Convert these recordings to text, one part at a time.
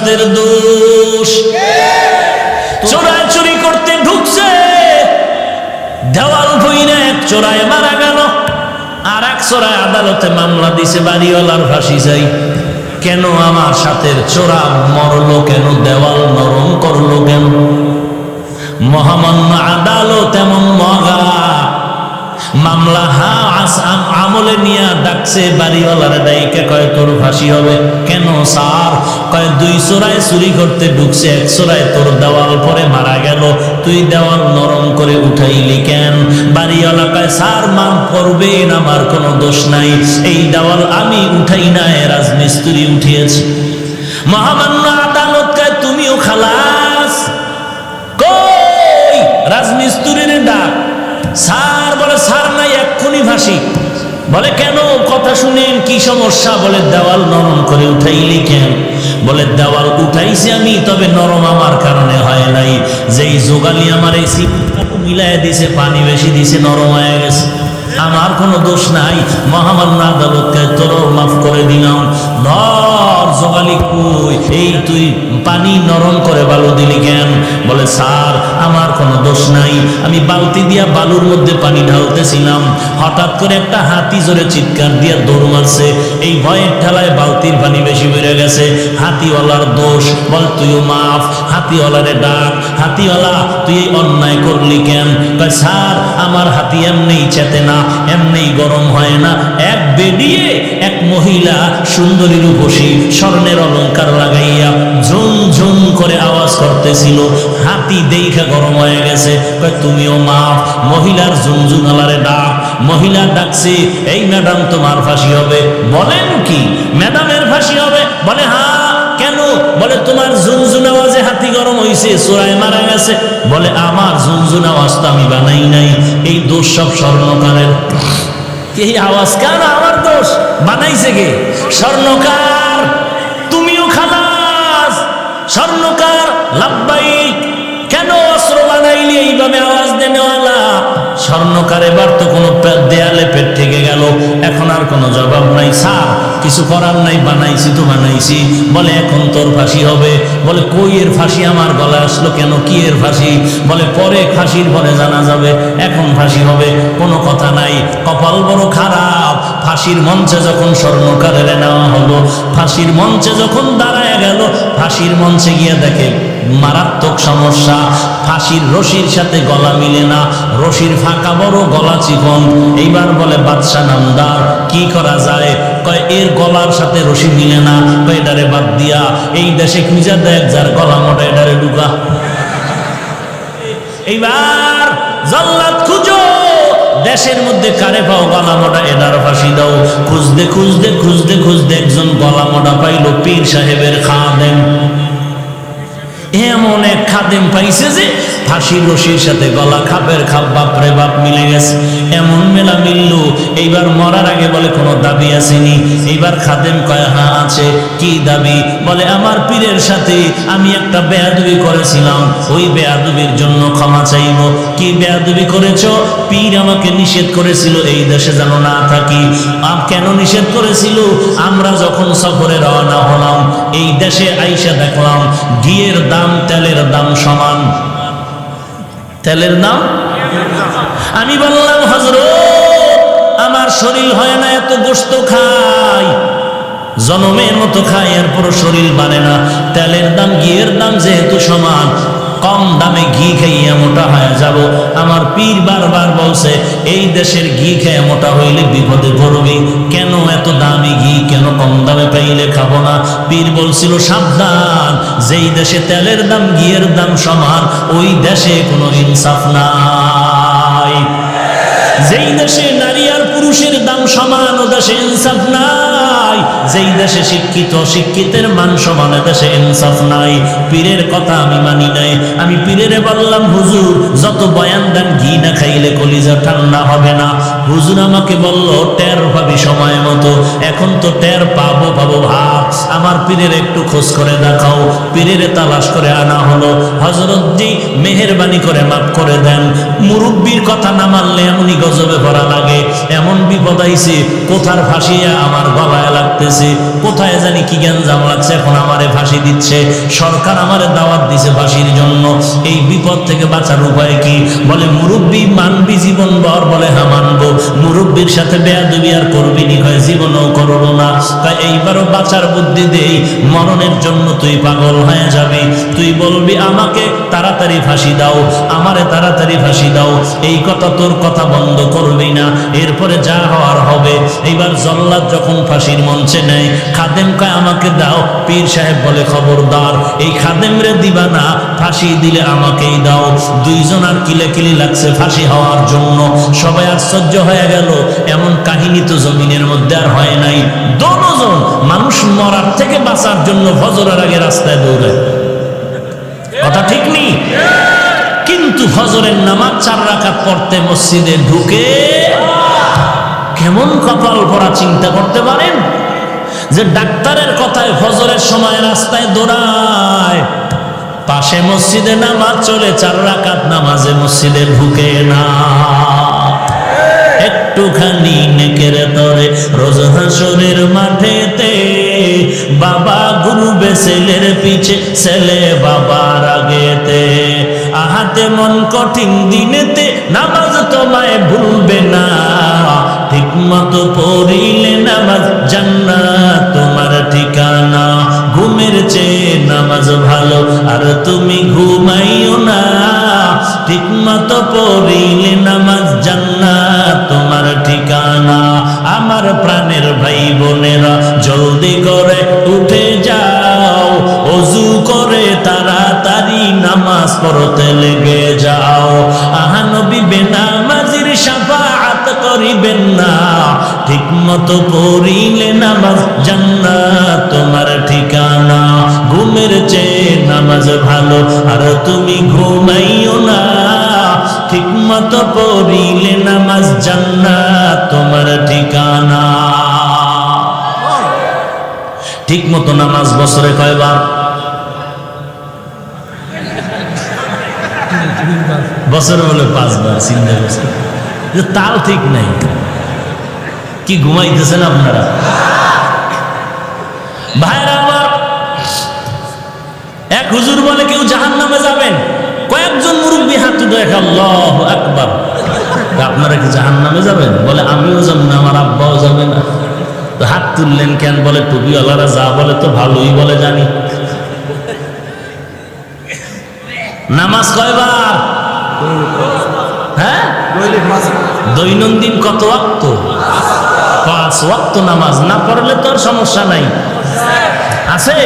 গৃহস্থের দোষ। চোরাই চুরি করতে ঢুকছে, দেওয়াল ভইরা এক চোরায় মারা গেল, আর এক চোরায় আদালতে মামলা দিছে বাড়িওয়ালার ফাঁসি চাই। কেন আমার সাথে চোরা মরলো কেন, দেওয়াল নরম করলো কেন? মহামান্য আদালত এমন মগা, মামলা আমলে নিয়ে ডাকছে বাড়িওয়ালার ডাইকে, কয় তোর ফাঁসি হবে। কেন স্যার? কয় দুই চোরায় চুরি করতে ঢুকছে, এক চোরায় তোর দেওয়াল পরে মারা গেল, তুই দেওয়াল নরম করে উঠাইলি কেন? বাড়িওয়ালা কয় স্যার মাফ করবেন, আমার কোনো দোষ নাই, এই দেওয়াল আমি উঠাই নাই, রাজমিস্ত্রি উঠিয়েছে। মহামান্য আদালত কয় তুমিও খালাস। কই রাজমিস্ত্রির ডাক। স্যার বলে স্যার নাই, এক্ষুনি ফাঁসি। বলে কেন? কথা শুনেন, কি সমস্যা? বলে দেওয়াল নরম করে উঠাইলি কেন? বলে দেওয়াল উঠাইছি আমি, তবে নরম আমার কারণে হয় নাই, যেই যোগালি আমার এই মিলাই দিছে, পানি বেশি দিছে, নরম হয়ে গেছে, আমার কোনো দোষ নাই। মহামান্য আদালতকে তোর মাফ করে দিলাম। ধর জোগালি কই, এই তুই পানি নরম করে বালু দিলি কেন? বলে স্যার আমার কোনো দোষ নাই, আমি বালতি দিয়া বালুর মধ্যে পানি ঢালতেছিলাম, হঠাৎ করে একটা হাতি জোরে চিৎকার দিয়া দৌড় মারছে, এই ভয়ের ঠেলায় বালতির পানি বেশি বেড়ে গেছে, হাতিওয়ালার দোষ। বল তুইও মাফ। হাতিওয়ালারে ডাক, হাতিওয়ালা তুই এই অন্যায় করলি কেন? কয় স্যার আমার হাতি এমনি চেতে না, এমনি গরম হয় না, এক বেডিয়ে এক মহিলা সুন্দরী রূপসী স্বর্ণের অলংকার লাগাইয়া ঝুম ঝুম করে আওয়াজ করতেছিল, হাতি দেখা গরম হয়ে গেছে। কয় তুমিও মাফ। মহিলার ঝুনঝুনালারে ডাক, মহিলা ডাকছে, এই ম্যাডাম তোমার ফাঁসি হবে। বলেন কি ম্যাডামের ফাঁসি হবে? বলে হ্যাঁ। কেন? বলে তোমার ঝুনঝুন আওয়াজে হাতি গরম হইছে, চোরায় মারা গেছে। বলে আমার ঝুনঝুন আওয়াজ তো আমি বানাই নাই, এই দোষ সব স্বর্ণকারের। এই আওয়াজ কেন আমার দোষ? বানাইছে কে? স্বর্ণকার। তুমিও খালাস। স্বর্ণকার লাব্বাইক। কেন অস্ত্র বানাইলি এইভাবে আওয়াজ দেনেওয়ালা? স্বর্ণকার এবার তো কোনো দেয়ালে পেট থেকে গেল, এখন আর কোনো জবাব নাই। স্যার কিছু করার নাই, বানাইছি তো বানাইছি। বলে এখন তোর ফাঁসি হবে। বলে কই এর ফাঁসি আমার গলায় আসলো কেন? কি এর ফাঁসি? বলে পরে ফাঁসির পরে জানা যাবে, এখন ফাঁসি হবে। কোনো কথা নাই, কপাল বড় খারাপ। ফাঁসির মঞ্চে যখন স্বর্ণকারের নেওয়া হলো, ফাঁসির মঞ্চে যখন দাঁড়ায় গেল, ফাঁসির মঞ্চে গিয়ে দেখে মারাত্মক সমস্যা, ফাঁসির রশির সাথে গলা মিলে না, রশির ফাঁকা বড়, গলা চিকন। এইবার বলে বাদশা নামদার কি করা যায়? কয় এর গলার সাথে রশি মিলে না, কয় এটারে বাদ দিয়া এই দেশে খুঁজা দেখ যার গলা মোটা, এটারে ঢুকা। এইবার জল্লাদ খুঁজো, দেশের মধ্যে কারে পাও গলা মোটা, এটার ফাঁসি দাও। খুঁজতে খুঁজতে খুঁজতে খুঁজতে একজন গলা মোটা পাইল, পীর সাহেবের খাদেম। এমন এক খাদেম পাইছে যে ফাঁসির রশির সাথে গলা খাপের খাপ, বাপরে বাপ মিলে গেছে। এমন মেলা মিলল, এইবার মরার আগে বলে কোনো দাবি আসেনি? এইবার খাদেম কয় হ্যাঁ আছে। কি দাবি? বলে আমার পীরের সাথে আমি একটা বেয়াদবি করেছিলাম, ওই বেয়াদবির জন্য ক্ষমা চাইব। কি বেয়াদবি করেছ? পীর আমাকে নিষেধ করেছিল এই দেশে যেন না থাকি। কেন নিষেধ করেছিল? আমরা যখন সফরে রওনা হলাম, এই দেশে আইসা দেখলাম ঘিয়ের দাম তেলের দাম সমান। তেলের দাম? আমি বললাম হযরত আমার শরীর হয় না এত গোশত খাই, জনমের মতো খাই, এরপর শরীর মানে না। তেলের দাম ঘিয়ের দাম যেহেতু সমান, কম দামে ঘি খাইয়া মোটা হয়ে যাব। আমার পীর বারবার বলছে এই দেশের ঘি খেয়ে মোটা হইলে বিপদে পড়বি, কেন এত দামি ঘি, কেন কম দামে পাইলে খাবো না? পীর বলছিল সাবধান, যেই দেশে তেলের দাম ঘিয়ের দাম সমান, ওই দেশে কোনো ইনসাফ নাই। যেই দেশে নারী আর পুরুষের দাম সমান, ও দেশে ইনসাফ নাই। যেই দেশে শিক্ষিত শিক্ষিতের মান সমান, দেশে ইনসাফ নাই। পীরের কথা আমি মানি নাই। আমি পীরেরে বললাম হুজুর যত বয়ান দেন ঘি না খাইলে কলিজা ঠান্ডা হবে না। হুজুর আমাকে বলল টের পাবি সময় মতো। এখন তো টের পাবো পাবো ভাব। আমার পীরের একটু খোঁজ করে দেখাও। পীরেরে তালাশ করে আনা হলো। হযরত জি মেহেরবানি করে মাফ করে দেন, মুরব্বির কথা না মানলে এমনই গজবে ভরা লাগে, এমন বিপদ আইছে কোথার ফাঁসিয়া আমার গলায় লাগতে ডাকতেছে, কোথায় জানি কি গ্যাঞ্জাম লাগছে, এখন আমারে ফাঁসি দিচ্ছে, সরকার আমারে দাওয়াত দিছে ফাঁসির জন্য। এই বিপদ থেকে বাঁচার উপায় কি? বলে মুরব্বী মানবি জীবনভর? বলে হ্যাঁ মানবো। মুরব্বীর সাথে বেয়াদবি আর করবি নি? হয় জীবনও করব না। তাই এইবারও বাঁচার বুদ্ধি দেই, মরণের জন্য তুই পাগল হয়ে যাবি, তুই বলবি আমাকে তাড়াতাড়ি ফাঁসি দাও, আমারে তাড়াতাড়ি ফাঁসি দাও, এই কথা তোর কথা বন্ধ করবি না, এরপরে যা হওয়ার হবে। এইবার জল্লাদ যখন ফাঁসির মঞ্চে নেয়, খাদেম কয় আমাকে দাও। পীর সাহেব বলে খবরদার, এই খাদেম রে দিবা না, ফাঁসি দিলে আমাকেই দাও। দুইজন আর কিলেকিলি লাগছে ফাঁসি হওয়ার জন্য। সবাই আশ্চর্য হয়ে গেল, এমন কাহিনী তো জমিনের মধ্যে আর হয় নাই। দোনোজন মানুষ মরার থেকে বাঁচার জন্য ফজরের আগে রাস্তায় দৌড়ায়, কথা ঠিক নেই? কিন্তু ফজরের নামাজ 4 রাকাত পড়তে মসজিদে ঢুকে কেমন কপাল পড়া চিন্তা করতে পারেন? যে ডাক্তারের কথায় ফজরের সময় রাস্তায় দৌড়ায়, পাশে মসজিদে নামাজ চলে, 4 রাকাত নামাজে মসজিদে ঢুকে না। একটুখানি নেকের তরে রোজ হাসরের মাঠেতে বাবা ঘুরবে ছেলের পিছে, ছেলে বাবার আগেতে। আহাতে মন কঠিন দিনেতে নামাজ তোমায় ভুলবে না, ঠিক মতো পড়িলে নামাজ জান্নাত তোমার ঠিকানা। ঘুমের চেয়ে নামাজ ভালো আর তুমি ঘুমাইও না, ঠিক মতো পড়িলে নামাজ জান্নাত তোমার ঠিকানা। আমার প্রাণের ভাই বোনেরা জলদি করে উঠে যাও, ওযু করে তাড়াতাড়ি নামাজ পড়তে লেগে যাও। আহা নবী বেনামাজির শাফাআত করিবেন না, ঠিক মতো পড়িলে নামাজ জান্নাত তোমার ঠিকানা। ঘুমের চেয়ে নামাজ ভালো আর তুমি ঘুমাইও না, ঠিক মতো পড়িলে নামাজ জান্নাত তোমার ঠিকানা। ঠিক মতো নামাজ বছরে কয়বার? বছরে বলে 5 বার। চিন্তা করছে যে তাল ঠিক নাই, কি ঘুমাইতেছেন আপনারা? ভাইরা আমার, এক হুজুর বলে কেউ জাহান্নামে যাবেন, কয়েকজন মুরব্বী হাত দেখে আল্লাহু আকবার। আপনারা কি জাহান্নামে যাবেন? বলে আমিও যাব না, আমার আব্বাও যাবে না। তো হাত তুললেন কেন? বলে টুপিওয়ালারা যা বলে তো ভালোই বলে জানি। নামাজ কয়বার? হ্যাঁ, দৈনন্দিন কত ওয়াক্ত? 5 ওয়াক্ত নামাজ। না পড়লে তো আর সমস্যা নাই, আছে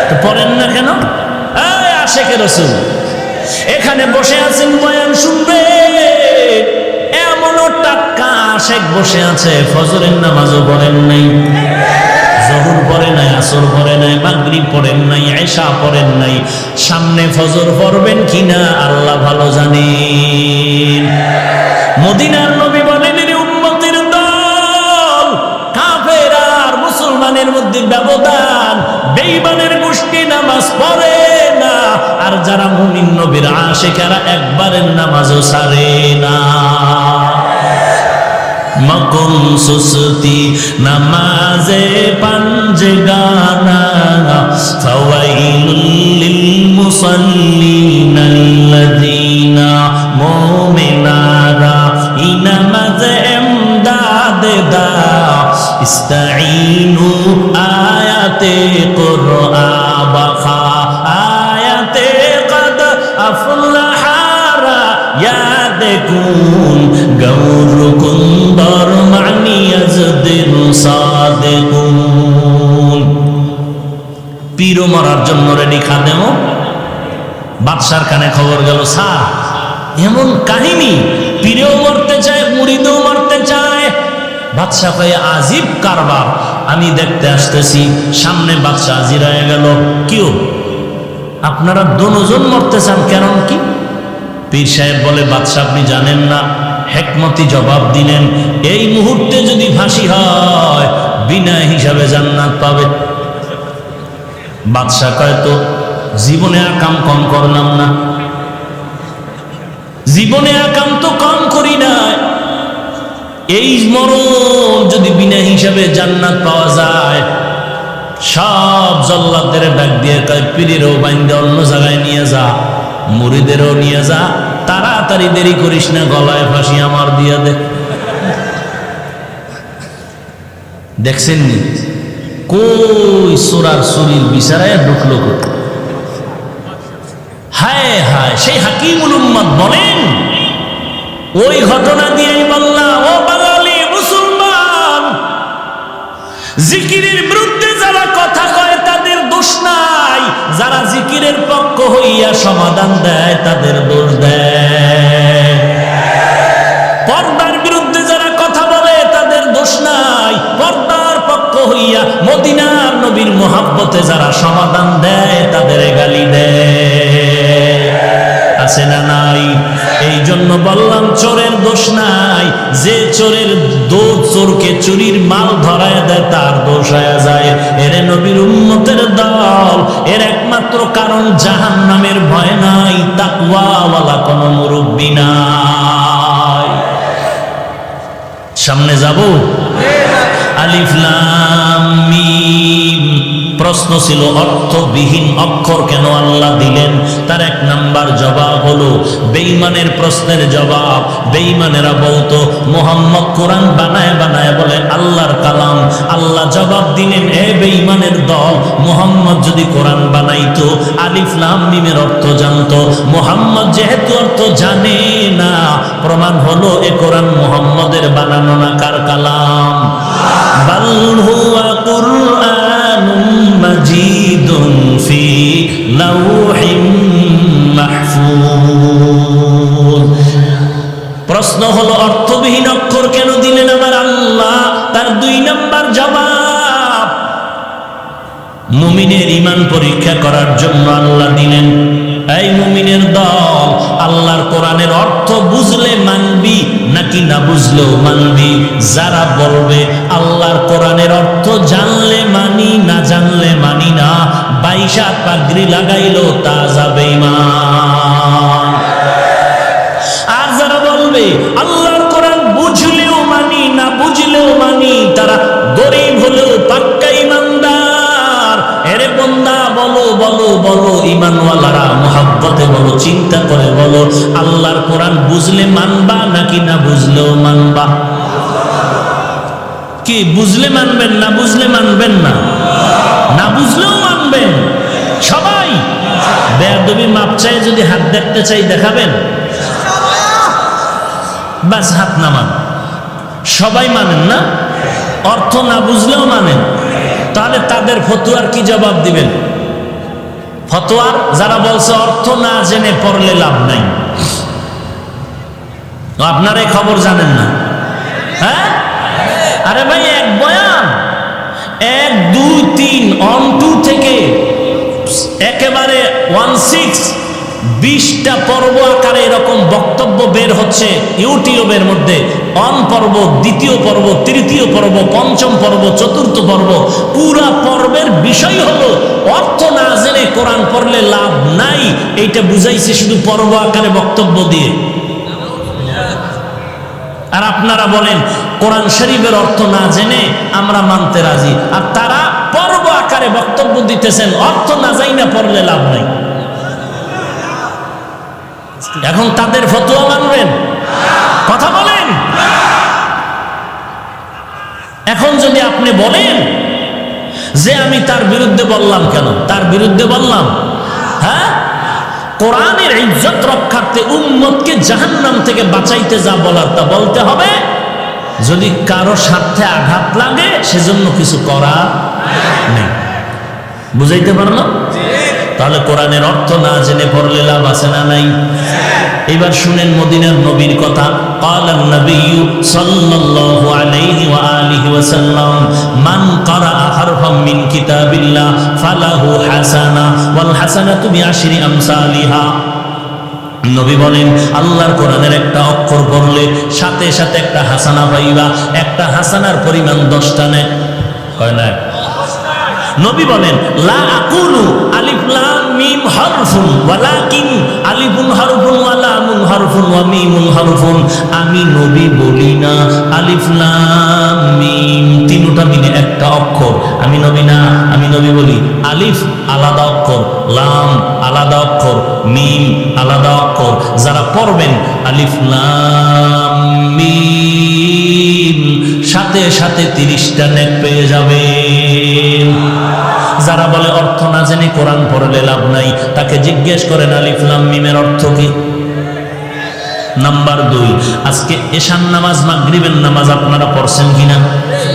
তো পড়েন না কেন? এই আশেকে রাসূল এখানে বসে আছেন, বয়ান শুনবে, এমনও টাটকা আশেক বসে আছে, ফজরের নামাজও পড়েন নাই, জোহর পড়ে নাই, আসর পড়ে নাই, মাগরিব পড়েন নাই, ইশা পড়েন নাই। সামনে ফজর পড়বেন কিনা আল্লাহ ভালো জানেন। মদিনার নবী বলেন, এর উম্মতের দল, কাফের আর মুসলমানের মধ্যে ব্যবধান, বেঈমানের গোষ্ঠী নামাজ পড়ে না, আর যারা মুমিন নবীর আশিকেরা একবারের নামাজও ছাড়ে না। মকুম সুস্তি নামাজে পাঞ্জগানা, ফাওয়াইলুল লিল মুসাল্লিন আল্লাযীনা মুমিনারা ইনামাজে ইমদাদ দা, ইস্তাঈনু আয়াতে কুরআন বাখা, আয়াতে কদ আফলাহারা ইয়াদকুন গৌরকুন বরমানি আজদিন সাদিকুন। পীর মরার জন্য রেডি খাদেমও। বাদশার কানে খবর গেল, স্যার এমন কাহিনী, পীরেও মরতে চায়, মুরিদও মরতে চায়। বাদশা কয়ে আজিব কারবার, আমি দেখতে আসতেছি। সামনে বাদশা হাজির হয়ে গেল। কিও আপনারা দুজন মরতে চান, কারণ কি? পীর সাহেব বলে, বাদশা আপনি জানেন না? হেকমতি জবাব দিলেন, এই মুহূর্তে যদি ফাঁসি হয় বিনা হিসাবে জান্নাত পাবে। বাদশা কয়, তো জীবনে আকাম কম করলাম না, জীবনে আকাম তো কম করি না, এই মরণ যদি বিনা হিসাবে জান্নাত পাওয়া যায়, সব জল্লাদের ডাক দিয়ে কয় পীরেরও বাইন্দে অন্য জায়গায় নিয়ে যা, মুরিদেরও নিয়ে যা, তাড়াতাড়ি দেরি করিস না, গলায় ফাঁসি আমার দিয়ে দে। দেখছেন নি কই সুরার সুরির বিচারায় ঢুকলো কোথায়? হায় হায়, সেই হাকিমুল উম্মত বলেন ওই ঘটনা দিয়েই বললাম, ও বাঙালি মুসলমান, জিকিরের বিরুদ্ধে যারা কথা কয় তাদের দোষ নাই, যারা জিকিরের পক্ষ হইয়া সমাধান দেয় তাদের দোষ দেয়। পর্দার বিরুদ্ধে যারা কথা বলে তাদের দোষ নাই, পর্দার পক্ষ হইয়া মদিনার নবীর মোহাব্বতে যারা সমাধান দেয় তাদের গালি দেয়। আছে না নাই? এই জন্য বললাম চোরের দোষ নাই, যে চোরের চোরকে চুরির মাল ধরায় দেয় তার দোষ হয়ে যায়। এরে নবীর উম্মতের দল, এর একমাত্র কারণ জাহান্নামের ভয় নাই, তাকওয়াওয়ালা কোন মুরব্বি নাই। সামনে যাব। আলিফ লাম মিম। প্রশ্ন ছিল অর্থবিহীন অক্ষর কেন আল্লাহ দিলেন? তার এক নাম্বার জবাব হলো বেঈমানের প্রশ্নের জবাব। বেঈমানেরা বলতো মুহাম্মদ কোরআন বানায় বানায় বলে আল্লাহর কালাম। আল্লাহ জবাব দিলেন, এ বেঈমানের দল, মুহাম্মদ যদি কোরআন বানাইতো আলিফ লাম মিমের অর্থ জানতো। মুহাম্মদ যেহেতু অর্থ জানে না, প্রমাণ হলো এ কোরআন মুহাম্মদের বানানো না, কার কালাম? বাল হুয়া কুরআনুম মাজিদুন ফি লাউহিম মাহফুজ। প্রশ্ন হলো অর্থবিহীন অক্ষর কেন দিলেন আমার আল্লাহ? তার দুই নাম্বার জবাব, মুমিনের ঈমান পরীক্ষা করার জন্য আল্লাহ দিলেন। এই মুমিনের দল, আল্লাহর কোরআনের অর্থ বুঝলে মানবি নাকি না বুঝলেও মানবি? যারা বলবে আল্লাহর কোরআনের অর্থ জানলে মানি, না জানলে মানি না, 22 পাগড়ি লাগাইলো তা যাবে ঈমান। আর যারা বলবে আল্লাহর কোরআন বুঝলেও মানি, না বুঝলেও মানি, তারা গরিব হলেও পাক্কা ঈমানদার। এরে বান্দা, বলো বলো বলো, ঈমানওয়ালারা মুহাব্বতে বলো, চিন্তা করে বলো, আল্লাহর কোরআন বুঝলে মানবা নাকি না বুঝলেও মানবা? কি বুঝলে মানবেন না বুঝলে মানবেন না? না বুঝলেও মানবেন সবাই? বেয়াদবি মাপ চাই, যদি হাত দেখতে চাই দেখাবেন? বাস হাত নামান। সবাই মানেন না? অর্থ না বুঝলেও মানেন? তাহলে তাদের ফতোয়ার কি জবাব দিবেন? ফতোয়ার যারা বলছে অর্থ না জেনে পড়লে লাভ নাই, আপনারা এই খবর জানেন না? হ্যাঁ, আরে ভাই, এক বয়ান 1, 2, 3 অন 2 থেকে একেবারে 20টা পর্ব আকারে এরকম বক্তব্য বের হচ্ছে ইউটিউবের মধ্যে। অন পর্ব, দ্বিতীয় পর্ব, তৃতীয় পর্ব, পঞ্চম পর্ব, চতুর্থ পর্ব। পুরা পর্বের বিষয় হলো অর্থ না জেনে কোরআন পড়লে লাভ নাই। এইটা বুঝাইছে শুধু পর্ব আকারে বক্তব্য দিয়ে। আর আপনারা বলেন কোরআন শরীফের অর্থ না জেনে আমরা মানতে রাজি, আর তারা পর্ব আকারে বক্তব্য দিতেছেন অর্থ না জাইনা পড়লে লাভ নাই। এখন তাদের ফতোয়া মানবেন? কথা বলেন। এখন যদি আপনি বলেন যে আমি তার বিরুদ্ধে বললাম, কেন তার বিরুদ্ধে বললাম? হ্যাঁ, কোরআনের ইজ্জত রক্ষার্থে উম্মতকে জাহান্নাম থেকে বাঁচাইতে যা বলার তা বলতে হবে। যদি কারো স্বার্থে আঘাত লাগে সেজন্য কিছু করা নেই। বুঝাইতে পারলাম? তাহলে কোরআনের অর্থ না জেনে পড়লে লাভ আছে না নাই? এবার শুনেন মদিনার নবীর কথা। ক্বালান নবিয়্যু সাল্লাল্লাহু আলাইহি ওয়া আলিহি ওয়াসাল্লাম, মান ক্বারাআ হারফাম মিন কিতাবিল্লাহ ফালাহু হাসানা ওয়াল হাসানাতু বিআশরি আমসালিহা। নবী বলেন আল্লাহর কোরআনের একটা অক্ষর পড়লে সাথে সাথে একটা হাসানা পাইবা। একটা হাসানার পরিমাণ 10টা নেয়, হয় না? নবী বলেন লা আকুলু আলিফ লাম মিম হারফুন ওয়ালাকিন আলিফুন হারফুন ওয়া লামুন হারফুন ওয়া মিমুন হারফুন। আমি নবী বলি না আলিফ লাম মিম তিনটা মিলে একটা অক্ষর। আমি নবী না, আমি নবী বলি আলিফ আলাদা অক্ষর, লাম আলাদা অক্ষর, মিম আলাদা অক্ষর। যারা পড়বেন আলিফ লাম মিম সাথে সাথে 30টা নেক পেয়ে যাবেন। যারা বলে অর্থ না জেনে কোরআন পড়লে লাভ নাই, তাকে জিজ্ঞেস করেন আলিফ লাম মিমের অর্থ কি। নাম্বার 2, আজকে এশার নামাজ মাগরিবের নামাজ আপনারা পড়ছেন কিনা?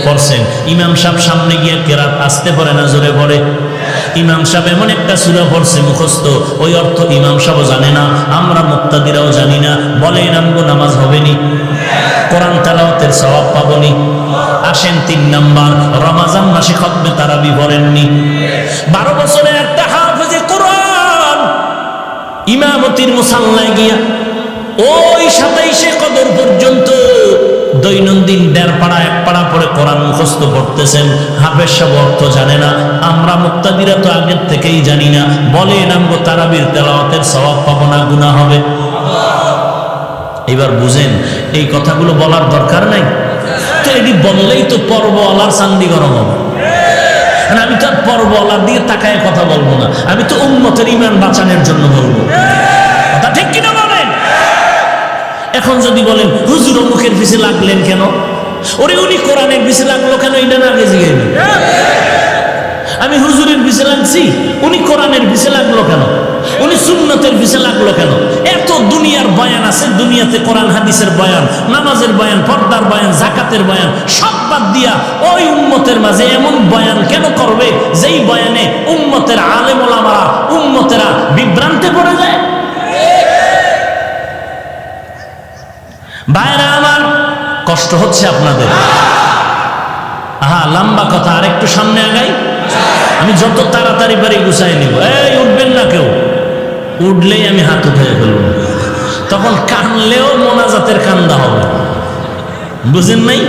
পড়ছেন। ইমাম সাহেব সামনে গিয়ে কেরাত আসতে পড়ে না জোরে পড়ে? ইমাম সাহেব এমন একটা সূরা পড়ছে মুখস্থ, ওই অর্থ ইমাম সাহেব জানে না, আমরা মুক্তাদিরাও জানি না। বলে নামগো নামাজ হবে নি? কোরআন তেলাওয়াতের সওয়াব পাবনি? আসেন 3 নাম্বার, রমজান মাসে খতমে তারাবি পড়েননি? 12 বছরের একটা হাফেজে কোরআন ইমামতির মুসাল্লায় গিয়া ওই 27শে কদর পর্যন্ত দৈনন্দিন 1.5 পাড়া 1 পাড়া পড়ে কোরআন মুখস্থ পড়তেছেন। হাফেজ সাহেব অর্থ জানে না, আমরা মুক্তাদিরা তো আগের থেকেই জানি না। বলে নামগো তারাবির তেলাওয়াতের সওয়াব পাবো না, গুনাহ হবে? এবার বুঝেন এই কথাগুলো বলার দরকার নাই তো। এটি বললেই তো পর্বওয়ালার চান্দি গরম হবে। আমি তো আর পর্বওয়ালার দিকে তাকায় কথা বলবো না, আমি তো উম্মতের ঈমান বাঁচানোর জন্য বলবো। কথা ঠিক কিনা বলেন? এখন যদি বলেন হুজুর মুখের পিছে লাগলেন কেন, ওরে উনি কোরআনের পিছে লাগলো কেন, এটা না আগে জিজ্ঞেস। আমি হুজুরের পিছে লাগছি, উনি কোরআনের পিছে লাগলো কেন, উনি সুন্নতের পিছে লাগলো কেন? এত দুনিয়ার বয়ান আছে, দুনিয়াতে কোরআন হাদিসের বয়ান, নামাজের বয়ান, পর্দার বয়ান, যাকাতের বয়ান, সব বাদ দিয়া ওই উম্মতের মাঝে এমন বয়ান কেন করবে যেই বয়ানে উম্মতের আলেম ওলামারা, উম্মতেরা বিভ্রান্তে পড়ে যায়? ভাইরা আমার, কষ্ট হচ্ছে আপনাদের? লম্বা কথা, আর একটু সামনে আগাই। আমি যত তাড়াতাড়ি পারি গুছাই নিব। এই উঠবেন না কেউ, উঠলেই আমি হাত উঠে ফেলব। তখন কানলেও মোনাজাতের কান্দা হবে, বুঝেন নাই?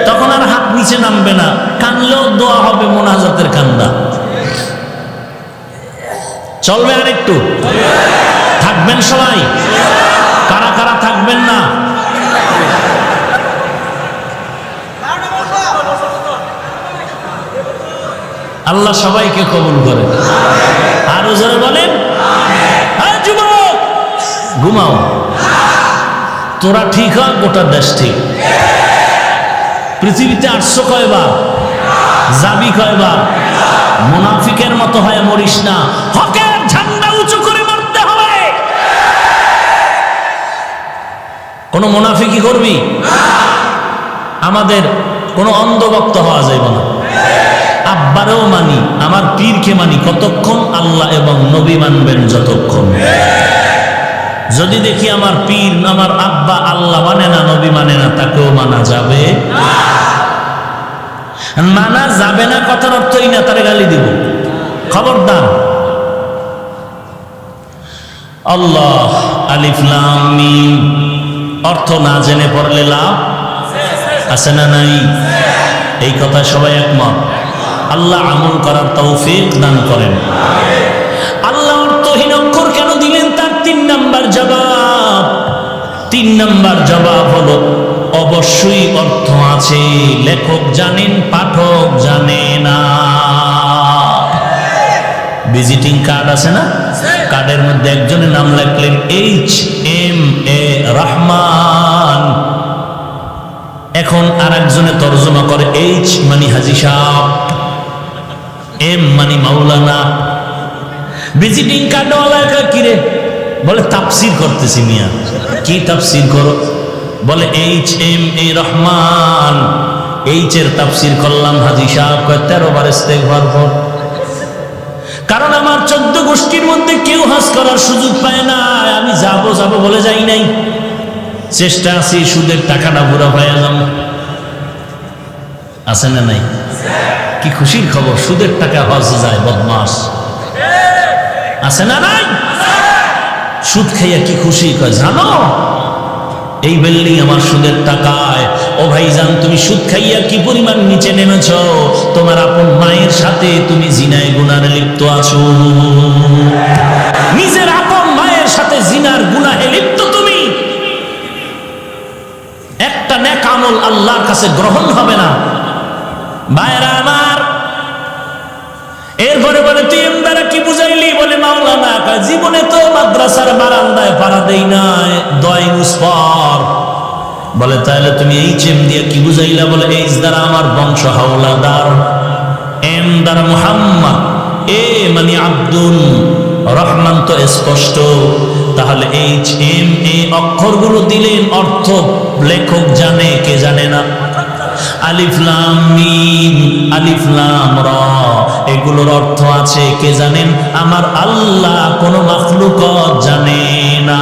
তখন আর হাত নিচে নামবে না, কানলেও দোয়া হবে, মোনাজাতের কান্দা। চলবে আর একটু? থাকবেন সবাই? কারা কারা থাকবেন না? আল্লাহ সবাইকে কবুল করে। আরো জোরে বলেন যুবক, ঘুমাও, তোরা ঠিক হ, গোটা দেশ ঠিক। পৃথিবীতে 800 কয়বার, যাবি কয়বার? মুনাফিকের মতো হয় মরিস না, হকের ঝান্ডা উঁচু করে মারতে হবে। কোন মুনাফিকি করবি? আমাদের কোন অন্ধভক্ত হওয়া যাইব না। আব্বারেও মানি, আমার পীরকে মানি কতক্ষণ? আল্লাহ এবং নবী মানবেন যতক্ষণ। যদি দেখি আমার পীর, আমার আব্বা আল্লাহ মানে না, নবী মানে না, তাকেও মানা যাবে? মানা যাবে না কথার অর্থই না তারে গালি দিব, খবরদার। আল্লাহ আলিফ লাম মিম অর্থ না জেনে পড়লে লাভ আছে না নাই? এই কথা সবাই একমত? আল্লাহ আমল করার তৌফিক দান করেন। আল্লাহ অর্থহীন অক্ষর কেন দিলেন, তার 3 নাম্বার জবাব। 3 নাম্বার জবাব হলো অবশ্যই অর্থ আছে, লেখক জানেন, পাঠক জানে না। ভিজিটিং কার্ড আছে না, কার্ডের মধ্যে একজনের নাম লিখলেন HMA রহমান, এখন আর একজনে তর্জমা করে H মানে হাজী সাহেব, M মানে মাওলানা। ভিজিটিং কার্ড ওয়ালা কিরে বলে তাফসীর করতেছি। মিয়া কি তাফসীর করো? বলে HMA রহমান, H এর তাফসীর করলাম হাজী সাহেব। 13 বার ইস্তেগফার পড়, কারণ আমার 14 গোষ্ঠীর মধ্যে কেউ হজ করার সুযোগ পায় না। আমি যাবো যাবো বলে যাই নাই, চেষ্টা আছি সুদের টাকাটা বুড়া পাইয়া যাবো। আছে না নাই? কি খুশির খবর, সুদের টাকা হজে যায় বদমাস। আছে না নাই? সুদ খাইয়া কি খুশি, কয় জানো এই বিল্ডিং আমার সুদের টাকায়। ও ভাইজান, তুমি সুদ খাইয়া কি পরিমাণ নিচে নেমেছ? তোমার আপন মায়ের সাথে তুমি লিপ্ত আছো, নিজের আপন মায়ের সাথে জিনার গুনাহে লিপ্ত তুমি, একটা নেক আমল আল্লাহর কাছে গ্রহণ হবে না। ভাইরা আমার, এরপরে বলে তুই এম দ্বারা কি বুঝাইলি? বলে মাওলানা জীবনে তো মাদ্রাসার বারান্দায় পাড়া দেই নাই, দয় মুসফর। বলে তাহলে তুমি এই চেম দিয়ে কি বুঝাইলা? বলে এই দ্বারা আমার বংশ হাওলাদার, এম দ্বারা মুহাম্মদ, এ মানে আব্দুল রহমান তো স্পষ্ট। তাহলে এইচ এম এ অক্ষরগুলো দিলেন, অর্থ লেখক জানে, কে জানে না? আলিফ লাম মিম, আলিফ লাম র, এগুলোর অর্থ আছে, কে জানেন? আমার আল্লাহ, কোন মাখলুকত জানে না।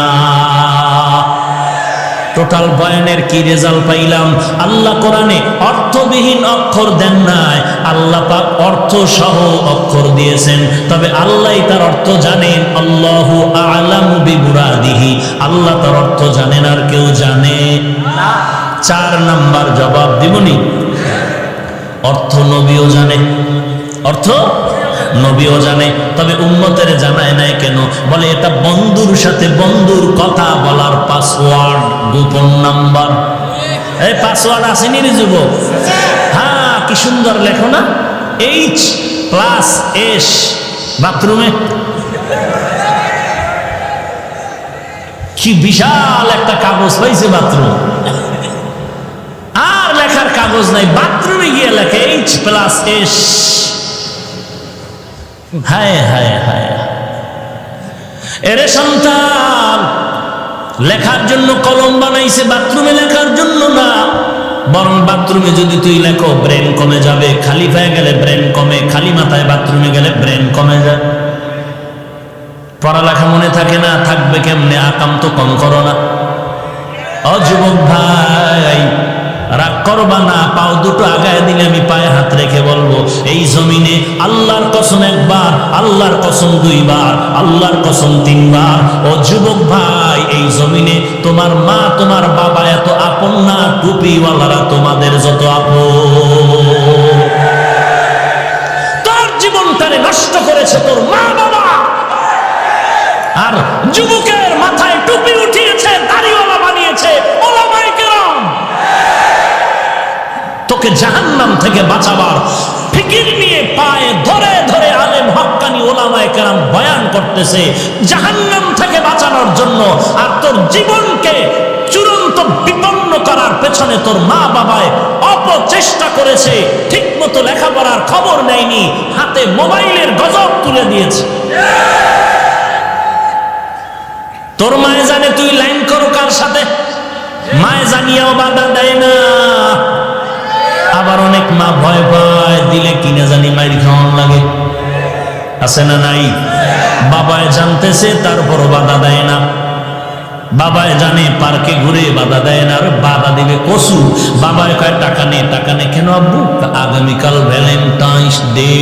টোটাল বয়ানের কি রেজাল্ট পাইলাম? আল্লাহ কোরআনে অর্থবিহীন অক্ষর দেন নাই, আল্লাহ পাক অর্থ সহ অক্ষর দিয়েছেন। তবে আল্লাহ তার অর্থ জানেন, আল্লাহু আ'লামু বিমুরাদিহি, আল্লাহ তার অর্থ জানেন, আর কেউ জানে না। 4 নাম্বার জবাব দিবনি, অর্থ নবীও জানে, অর্থ নবীও জানে, তবে উম্মতের জানায় নাই কেন? বলে এটা বন্ধুর সাথে বন্ধুর কথা বলার পাসওয়ার্ড, গোপন নাম্বার। এই পাসওয়ার্ড আসেনি রে যুবক? হ্যাঁ, কি সুন্দর লেখো না, H+S বাথরুমে। কি বিশাল একটা কাগজ পাইছে বাথরুম, আর লেখার কাগজ নাই, বাথরুমে গিয়ে লেখে H+S। হায় হায় হায়, এরে সন্তান, লেখার জন্য কলম বানাইছে, বাথরুমে লেখার জন্য না। বরং বাথরুমে যদি তুই লেখো ব্রেন কমে যাবে, খালি হয়ে গেলে ব্রেন কমে, খালি মাথায় বাথরুমে গেলে ব্রেন কমে যায়। পড়ালেখা মনে থাকে না, থাকবে কেমনে? আকাম তো কম করো না। ও যুবক ভাই, রাগ করবা না, পাও দুটো আগায় দিলে আমি পায়ে হাত রেখে বলবো, এই জমিনে আল্লাহর কসম একবার, আল্লাহর কসম 2 বার, আল্লাহর কসম 3 বার। ও যুবক ভাই, এই জমিনে তোমার মা তোমার বাবা এত আপন না, টুপিওয়ালারা তোমাদের যত আপন। তোর জীবনটারে নষ্ট করেছে তোর মা বাবা, আর যুবকের মাথায় টুপি উঠিয়েছে, দাড়িওয়ালা বানিয়েছে ওলামায়ে কেরাম। তোকে জাহান্নাম থেকে বাঁচাবার ফিকির নিয়ে পায়ে ধরে ধরে আলেম হক্কানি ওলামায়ে কেরাম বয়ান করতেছে জাহান্নাম থেকে বাঁচানোর জন্য। আর তোর জীবনকে চূড়ান্ত বিপন্ন করার পেছনে তোর মা বাবায় অপচেষ্টা করেছে, ঠিক মতো লেখাপড়ার খবর নেয়নি, হাতে মোবাইলের গজব তুলে দিয়েছে। তোর মায়ে জানে তুই লাইন করো কার সাথে, মায়ে জানিয়াও বাধা দেয় না। আবার অনেক মা ভয় পায়, দিলে কিনে জানি মাইর খাওয়ান লাগে, আছে না নাই? বাবায় জানতেছে তারপরও বাধা দেয় না। বাবায় জানে পার্কে ঘুরে বাধা দেয় না, আর বাধা দিবে কসু। বাবায় কয় টাকা নে, টাকা নে। কেন আব্বু? আগামীকাল ভ্যালেন্টাইন্স ডে।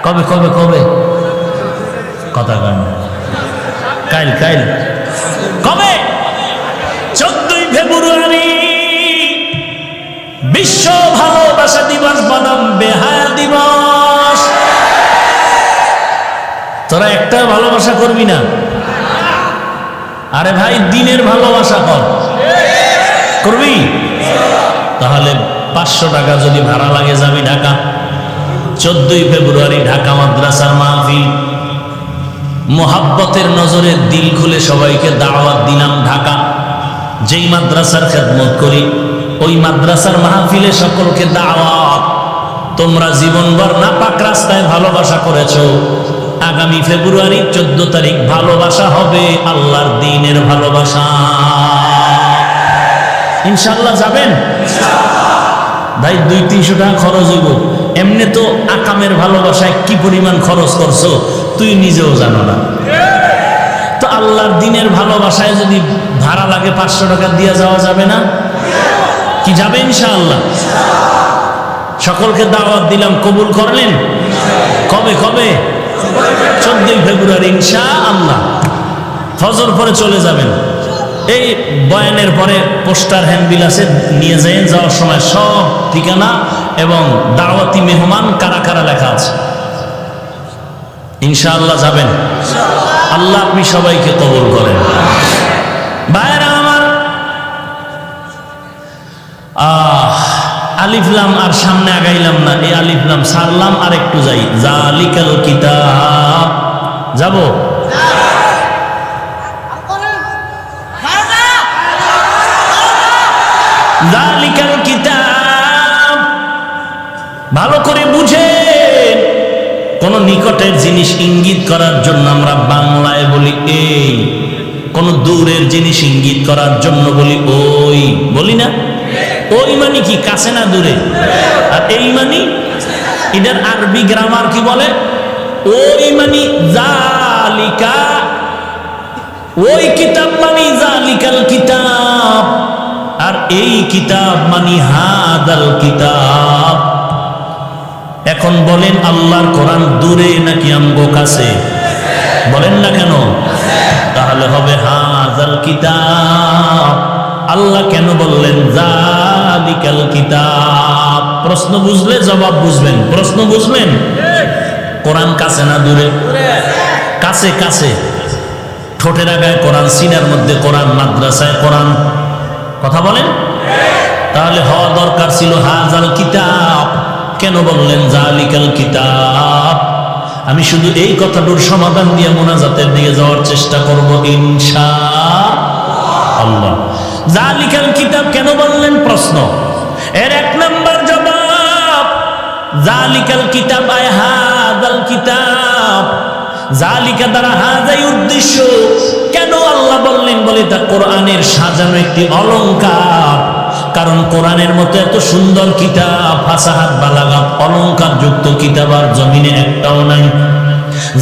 কবে কবে কবে? কথা কয় না, কাইল কাইল। কবে? 14ই ফেব্রুয়ারি বিশ্ব ভালোবাসা দিবস বনাম বেহায়া দিবস। তোরা একটা ভালোবাসা করবি না? আরে ভাই, দিনের ভালোবাসা কর, করবি? তাহলে 500 টাকা যদি ভাড়া লাগে, যাবি ঢাকা। 14ই ফেব্রুয়ারি ঢাকা মাদ্রাসার মাহফিল, মোহাব্বতের নজরে দিল খুলে সবাইকে দাওয়াত দিলাম ঢাকা। যেই মাদ্রাসার খেদমত করি, ওই মাদ্রাসার মাহফিলে সকলকে দাওয়াত। তোমরা জীবনভর নাপাক রাস্তায় ভালোবাসা করেছো, আগামী ফেব্রুয়ারি 14 তারিখ ভালোবাসা হবে আল্লাহর দ্বীনের ভালোবাসা। ইনশাআল্লাহ যাবেন? ভাই 200-300 টাকা খরচ হইব। এমনি তো আকামের ভালোবাসায় কি পরিমাণ খরচ করছো তুই নিজেও জানো না। তো আল্লাহর দ্বীনের ভালোবাসায় যদি ভাড়া লাগে 500 টাকা দিয়ে যাওয়া যাবে না? কি যাবে? ইনশাআল্লাহ। সকলকে দাওয়াত দিলাম, কবুল করলেন? কবে কবে? 14ই ফেব্রুয়ারি ইনশাআল্লাহ। ফজর পরে চলে যাবেন। এই বয়ানের পরে পোস্টার হ্যান্ডবিল আছে, নিয়ে যাওয়ার সময় সব ঠিকানা এবং দাওয়াতি মেহমান কারা কারা লেখা আছে। ইনশাআল্লাহ যাবেন? আল্লাহ আপনি সবাইকে কবুল করেন। ভাইরা আমার, আলিফ লাম আর সামনে আগাইলাম না, এই আলিফ লাম সারলাম আর একটু যাই। জালিকাল কিতাব, যাব? জালিকাল কিতাব, ভালো করে বুঝেন। কোন নিকটের জিনিস ইঙ্গিত করার জন্য আমরা বাংলায় বলি এই, কোন দূরের জিনিস ইঙ্গিত করার জন্য বলি ওই, বলি না? ওই মানে কি, কাছে না দূরে? আর এই মানে, এটার আরবি গ্রামার কি বলে? ওই মানে জালিকা, ওই কিতাব মানে জালিকাল কিতাব, আর এই কিতাব মানে হাদাল কিতাব। এখন বলেন আল্লাহর কোরআন দূরে নাকি আমগো কাছে? বলেন না কেন? তাহলে হবে হাদাল কিতাব। আল্লাহ কেন বললেন জালিকাল কিতাব? প্রশ্ন বুঝলে জবাব বুঝবেন। প্রশ্ন বুঝলেন? কোরআন কাছে না দূরে? কাছে। কাছে, ঠোঁটের আগায় কোরআন, সিনার মধ্যে কোরআন, মাদ্রাসায় কোরআন। কথা বলেন? তাহলে হওয়া দরকার ছিল হাযাল কিতাব। কেন বললেন জালিকাল কিতাব? আমি শুধু এই কথাটার সমাধান দিয়ে মোনাজাতের দিকে যাওয়ার চেষ্টা করব ইনশাআল্লাহ। জালিকাল কিতাব কেন বললেন? প্রশ্ন। এর এক নম্বর জবাব, জালিকাল কিতাব আয় হাযাল কিতাব। জালিকা দ্বারা হাযাই উদ্দেশ্য। কেন আল্লাহ বললেন? বলে তা কোরআনের সাজানো একটি অলংকার। কারণ কোরআনের মতো এত সুন্দর কিতাব, ফাসাহাত বালাগাত অলংকার যুক্ত কিতাব আর জমিনে একটাও নাই।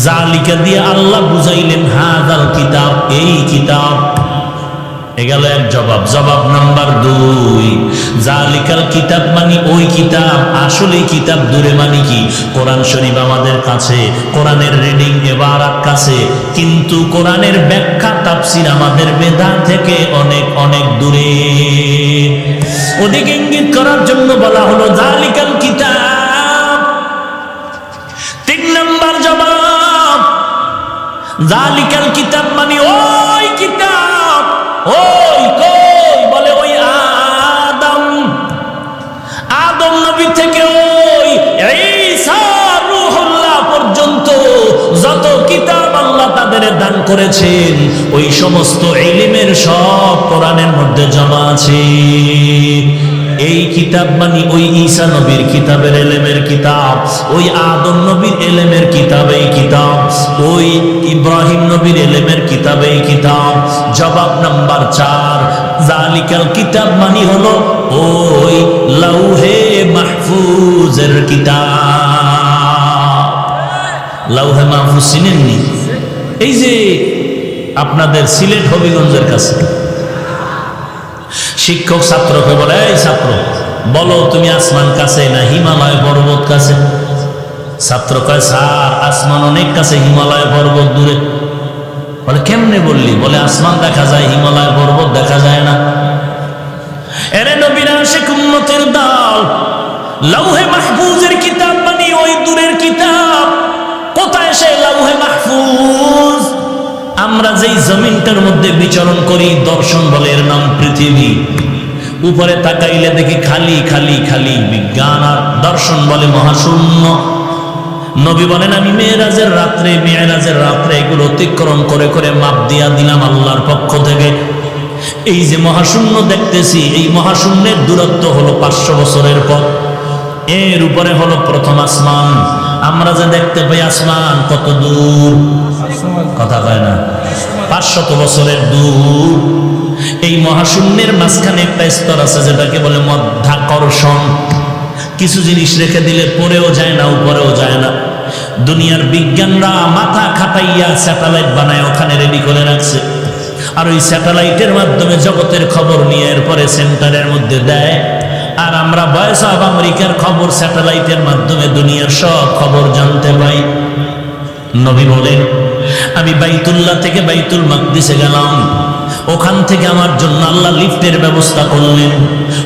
জালিকা দিয়ে আল্লাহ বুঝাইলেন হাযাল কিতাব, এই কিতাব। এগেল এক জবাব। জবাব নাম্বার 2, জালিকাল কিতাব মানে ওই কিতাব। আসলে কিতাব দূরে মানে কি? কোরআন শরীফ আমাদের কাছে, কোরআনের রিডিং এবারাত কাছে, কিন্তু কোরআনের ব্যাখ্যা তাফসীর আমাদের বেদান থেকে অনেক অনেক দূরে। ওদিকে ইঙ্গিত করার জন্য বলা হলো জালিকাল কিতাব। 3 নম্বর জবাব, জালিকাল কিতাব মানে ওই কিতাব। ওই কই? বলে ওই আদম নবী থেকে ওই ঈসা রূহুল্লাহ পর্যন্ত যত কিতাব আল্লাহ তাদের দান করেছেন, ওই সমস্ত ইলমের সব কোরআনের মধ্যে জমা আছে। এই কিতাব মানে ওই ঈসা নবীর কিতাবের এলেমের কিতাব, ওই আদম নবীর এলেমের কিতাব এই কিতাব, ওই ইব্রাহিম নবীর এলেমের কিতাব এই কিতাব। জবাব নাম্বার 4, জালিকাল কিতাব মানে হলো ওই লাউহে মাহফুজের কিতাব। লাউহে মাহফুজ চিনেননি? এই যে আপনাদের সিলেট হবিগঞ্জের কাছে শিক্ষক ছাত্রকে বলে, এই ছাত্র বলো তুমি আসমান কাছে না হিমালয় পর্বত কাছে? ছাত্র কয়, স্যার আসমান অনেক কাছে, হিমালয় পর্বত দূরে। বলে কেমনে বললি? বলে আসমান দেখা যায়, হিমালয় পর্বত দেখা যায় না। এরে নবীর আশিক উম্মতের দল, লাউহে মাহফুজের কিতাব মানে ওই দূরের কিতাব। কোথায় সে লাউহে মাহফুজ? আমরা যেই জমিনটার মধ্যে বিচরণ করি, দর্শন বলে এর নাম পৃথিবী। উপরে তাকাইলে দেখি খালি খালি খালি, বিজ্ঞান আর দর্শন বলে মহাশূন্য। নবী বলেন আমি মেরাজের রাত্রে এগুলো অতিক্রম করে করে মাপ দিয়া দিলাম আল্লাহর পক্ষ থেকে। এই যে মহাশূন্য দেখতেছি, এই মহাশূন্যের দূরত্ব হলো 500 বছরের পথ। এর উপরে হলো প্রথম আসমান। আমরা যে দেখতে পাই আসমান কত দূর? কথা কয় না? 500 বছরের দূর। এই মহাশূন্যের মাঝখানে একটা স্তর আছে যেটাকে বলে মধ্যাকর্ষণ। কিছু জিনিস রেখে দিলে পরেও যায় না, উপরেও যায় না। দুনিয়ার বিজ্ঞানরা মাথা খাটাইয়া স্যাটেলাইট বানায় ওখানে রেডি করে রাখছে, আর ওই স্যাটেলাইটের মাধ্যমে জগতের খবর নিয়ে এরপরে সেন্টারের মধ্যে দেয়। আর আমরা ভয়েস অফ আমেরিকার খবর স্যাটেলাইটের মাধ্যমে দুনিয়ার সব খবর জানতে পাই। নবী বলেন আমি বাইতুল্লাহ থেকে বাইতুল মাকদিসে গেলাম, ওখান থেকে আমার জন্য আল্লাহ লিফটের ব্যবস্থা করলেন।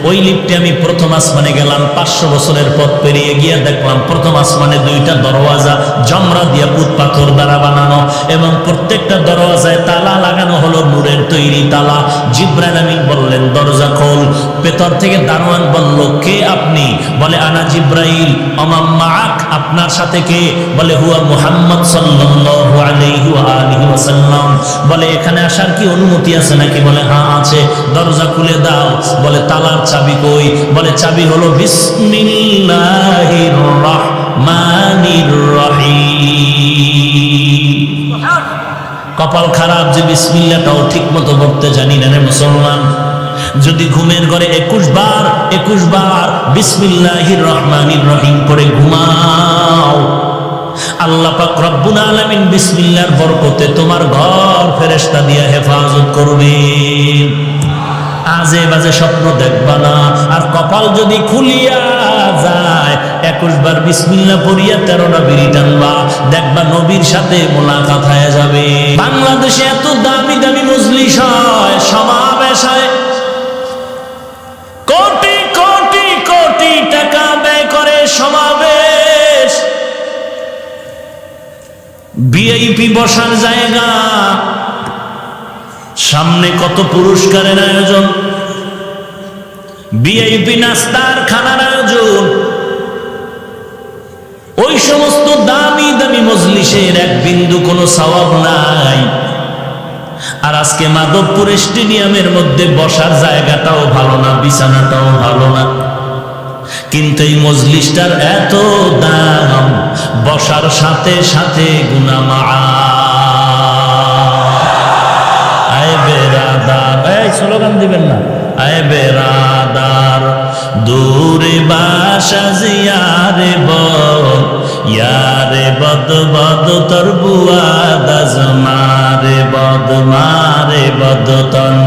ওই লিফটে আমি প্রথম আসমানে গেলাম। 500 বছরের পথ পেরিয়ে গিয়ে দেখলাম প্রথম আসমানে 2টা দরওয়াজা জমরা দিয়া পুত পাথর দ্বারা বানানো, এবং প্রত্যেকটা দরওয়াজায় তালা লাগানো হলো নূরের তৈরি তালা। জিবরাইল আমিন বললেন দরজা খোল। ভেতর থেকে দারোয়ান বলল কে আপনি? বলে আনা জিবরাইল। ওয়া মাআক, আপনার সাথে কে? বলে হুয়া মুহাম্মদ সাল্লাল্লাহু আলাইহি ওয়া আলিহি ওয়াসাল্লাম। বলে এখানে আসার কি অনুমতি আছে নাকি? বলে হ্যাঁ আছে। দরজা খুলে দাও। বলে তালার চাবি কই? বলে চাবি হলো বিসমিল্লাহির রাহমানির রহিম। কপাল খারাপ যে বিসমিল্লাহটাও ঠিক মতো পড়তে জানি না রে মুসলমান। যদি ঘুমের ঘরে 21 বার বিসমিল্লাহির রহমানির রহিম করে ঘুমাও, আল্লাহ পাক রব্বুল আলামিন বিসমিল্লাহর বরকতে তোমার ঘর ফেরেশতা দিয়ে হেফাজত করবে। আজে বাজে স্বপ্ন দেখবা না। আর কপাল যদি খুলিয়া যায় 21 বার বিসমিল্লাহ পড়িয়া 13টা বিড়ি টানবা, দেখবা নবীর সাথে মোলাকাত হয়ে যাবে। বাংলাদেশে এত দামি দামি মজলিস হয়, সমাবেশ হয়, কোটি কোটি কোটি টাকা ব্যয় করে সমাবেশ, ভিআইপি বসার জায়গা, সামনে কত পুরস্কারের আয়োজন, ভিআইপি নাস্তার খানার আয়োজন। ওই সমস্ত দামি দামি মজলিসের এক বিন্দু কোনো সওয়াব নাই। আর আজকে মাধবপুর স্টেডিয়ামের মধ্যে বসার জায়গাটাও ভালো না, বিছানাটাও ভালো না, কিন্তু এই মজলিসটার এত দাম, বসার সাথে সাথে গুনাহ মাআফ। আয় বেরাদার, এই স্লোগান দিবেন না। আয় বেরাদার দূরে বাসা জিয়ারে বদ, ইয়ারে বদ বদ তোর বুয়াদ আজমারে বদ মারে বদ তন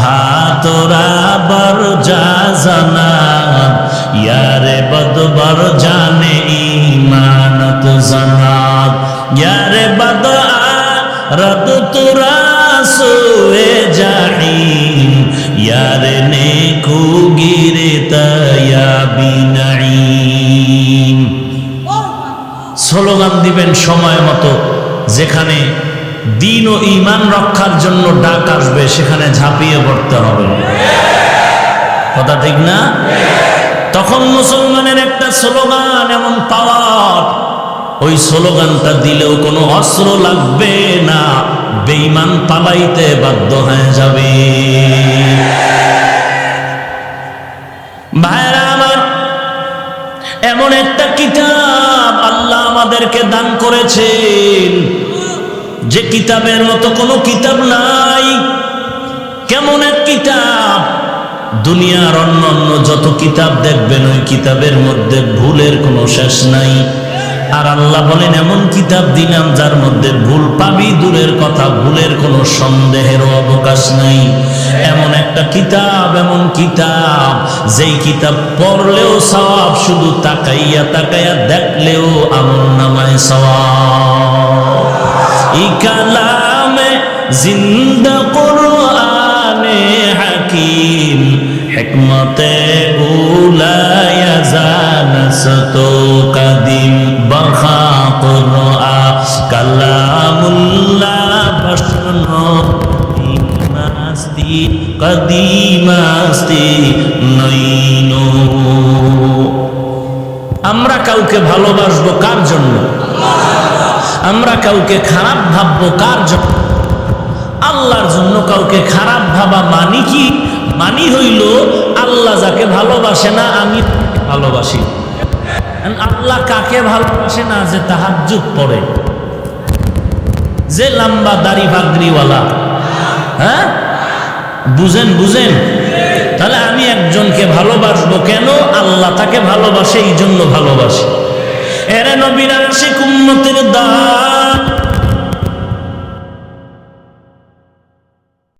হাতরা বর যা জানা, ইয়ারে বদ বর জানে ইমানত জানাত, ইয়ারে বদ রদ তুরা সোয়ে জাহিম, ইয়ারে নেকু গিরে তায়া বিনাইম। স্লোগান দিবেন সময় মতো। যেখানে দিন ও ঈমান রক্ষার জন্য ডাক আসবে সেখানে ঝাঁপিয়ে পড়তে হবে। কথা ঠিক না? তখন মুসলমানের একটা স্লোগান এমন পাওয়ার, ওই স্লোগানটা দিলেও কোনো অস্ত্র লাগবে না, বেঈমান পালাইতে বাধ্য হয়ে যাবে। ভাইরা আমার, এমন একটা কিতাব আল্লাহ আমাদেরকে দান করেছেন, যে কিতাবের মতো কোনো কিতাব নাই। কেমন এক কিতাব! দুনিয়ার অন্য অন্য যত কিতাব দেখবেন ওই কিতাবের মধ্যে ভুলের কোনো শেষ নাই। আর আল্লাহ বলেন এমন কিতাব দিলাম যার মধ্যে ভুল পাবি দূরের কথা, ভুলের কোনো সন্দেহেরও অবকাশ নাই। এমন একটা কিতাব, এমন কিতাব যেই কিতাব পড়লেও সওয়াব, শুধু তাকাইয়া তাকাইয়া দেখলেও আমলনামায় সওয়াব। ই কালামে জিন্দা কুরআনে হাকিম, হিকমতে উলায়া জানাসতো কাদিম, বখা কুরআ কালামুল্লাহ বশনো মাস্তি কদিমাস্তি নইনো। আমরা কাউকে ভালোবাসবো কার জন্য? আমরা কাউকে খারাপ ভাববো কার জন্য? আল্লাহর জন্য। কাউকে খারাপ ভাবা মানি কি? মানি হইল আল্লাহ যাকে ভালোবাসে না আমি ভালোবাসি। আল্লাহ কাকে ভালোবাসে না? যে তাহাজ্জুদ পড়ে, যে লম্বা দাড়ি পাগড়িওয়ালা। হ্যাঁ, বুঝেন বুঝেন? তাহলে আমি একজনকে ভালোবাসবো কেন? আল্লাহ তাকে ভালোবাসে, এই জন্য ভালোবাসে। এরে নবীর আশিক উম্মতের দল,